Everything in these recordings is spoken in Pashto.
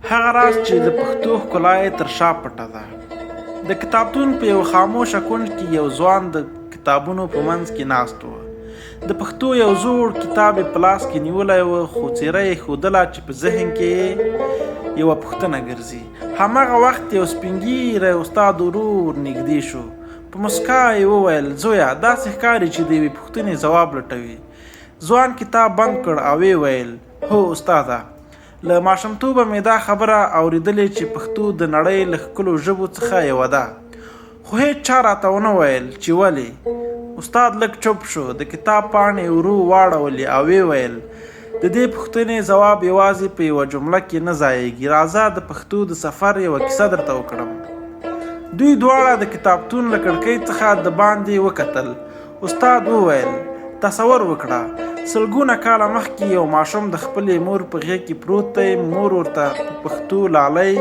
هغه راز چې د پښتو ښکلا یې تر شا پټه ده. د کتابتون په یو خاموشه کونج کې یو ځوان د کتابونو په منځ کې ناست و. د پښتو یو زوړ کتاب یې په لاس کې نیولی و، خو څېره یې ښودله چې په ذهن کې یوه پوښتنه ګرځي. هماغه وخت یو سپین ږیری استاد ورور نږدې شو. په مسکا یې وویل: زویه، داسې ښکاري چې د یوې پوښتنې ځواب لټوي. ځوان کتاب بند کړ او ویې ویل: هو استاده، له ماشومتوبه مې دا خبره اورېدلې چې پښتو د نړۍ له ښکلو ژبو څخه یوه ده، خو هېڅ چا راته ونه ویل چې ولې. استاد لږ چوپ شو، د کتاب پاڼې ورو واړولې او ویې ویل: د دې پوښتنې ځواب یوازې په یوه جمله کې نه ځایږي. راځه د پښتو د سفر یوه کیسه درته وکړم. دوی دواړه د کتابتون له کړکۍ څخه د باندې وکتل. استاد وویل: تصور وکړه، سلګونه کاله مخکې یو ماشوم د خپلې مور په غېږ کې پروت دی. مور ورته په پښتو لالی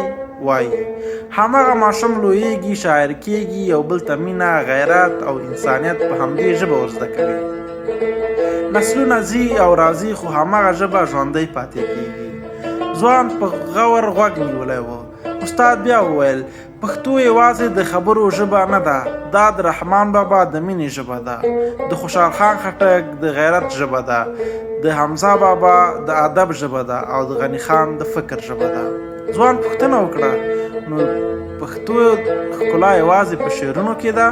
وایي. هماغه ماشوم لویږي، شاعر کېږي، یو بل ته مینه، غیرت او انسانیت په همدې ژبه ور زده کوي. نسلونه ځي او راځي، خو هماغه ژبه ژوندۍ پاتې کېږي. ځوان په غور غوږ نیولی و. استاد بیا وویل: پښتو یوازې د خبرو ژبه نه ده، دا د رحمان بابا د مینې ژبه ده، د خوشحال خان خټک د غیرت ژبه ده، د حمزه بابا د ادب ژبه ده، او د غني خان د فکر ژبه ده. ځوان پوښتنه وکړه: نو پښتو ښکلا یوازې په شعرونو کې ده؟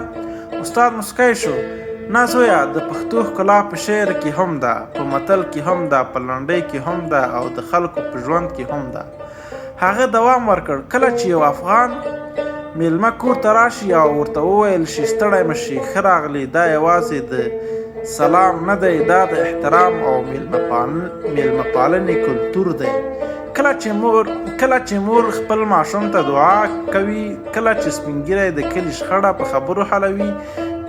استاد مسکی شو: نه زویه، د پښتو ښکلا په شعر کې هم ده، په متل کې هم ده، په لنډۍ کې هم ده، او د خلکو په ژوند کې هم ده. هغه دوام ورکړ: کله چې یو افغان میلمه کور ته راشي او ورته وویل شي ستړی مه شي، ښه راغلی، دا یوازې د سلام نه دی، دا د احترام او میلمه پالنې کلتور دی. کله چې مور خپل ماشوم ته دعا کوي، کله چې سپین ږیری د کلي شخړه په خبرو حلوي،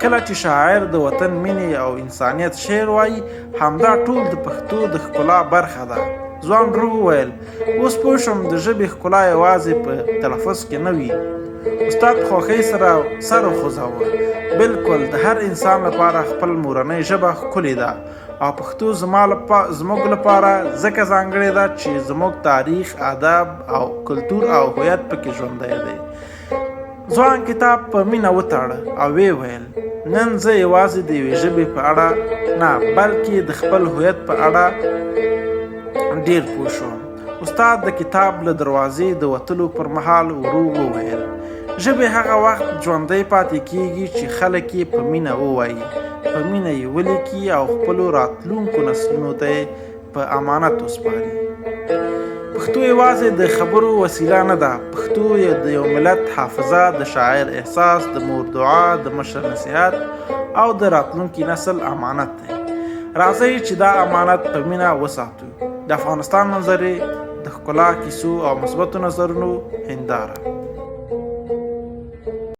کله چې شاعر د وطن مینې او انسانیت شعر وایي، همدا ټول د پښتو د ښکلا برخه ده. ځوان ورو وویل: اوس پوه شوم، د ژبې ښکلا یوازې په تلفظ کې نه وي. استاد په خوښۍ سره سر وخوځاوه: بالکل، د هر انسان لپاره خپل مورنۍ ژبه ښکلې ده، او پښتو زموږ لپاره ځکه ځانګړې ده چې زموږ تاریخ، ادب او کلتور او هویت پکې ژوندی دی. ځوان کتاب په مینه وتاړه او ویې ویل: نن زه یوازې د یوې ژبې په اړه نه، بلکې د خپل هویت په اړه ډېر پوه شوم. استاد د کتاب له دروازې د وتلو پر مهال ورو وویل: ژبې هغه وخت ژوندۍ پاتې کېږي چې خلک یې په مینه ووایي، په مینه یې ولیکي او خپلو راتلونکو نسلونو ته یې په امانت وسپاري. پښتو یوازې د خبرو وسیله نه ده، پښتو د یو ملت حافظه، د شاعر احساس، د مور دعا، د مشر نصیحت او د راتلونکي نسل امانت دی. راځئ چې دا امانت په مینه وساتو. د افغانستان منظرې د ښکلا، کیسو او مثبتو نظرونو هنداره.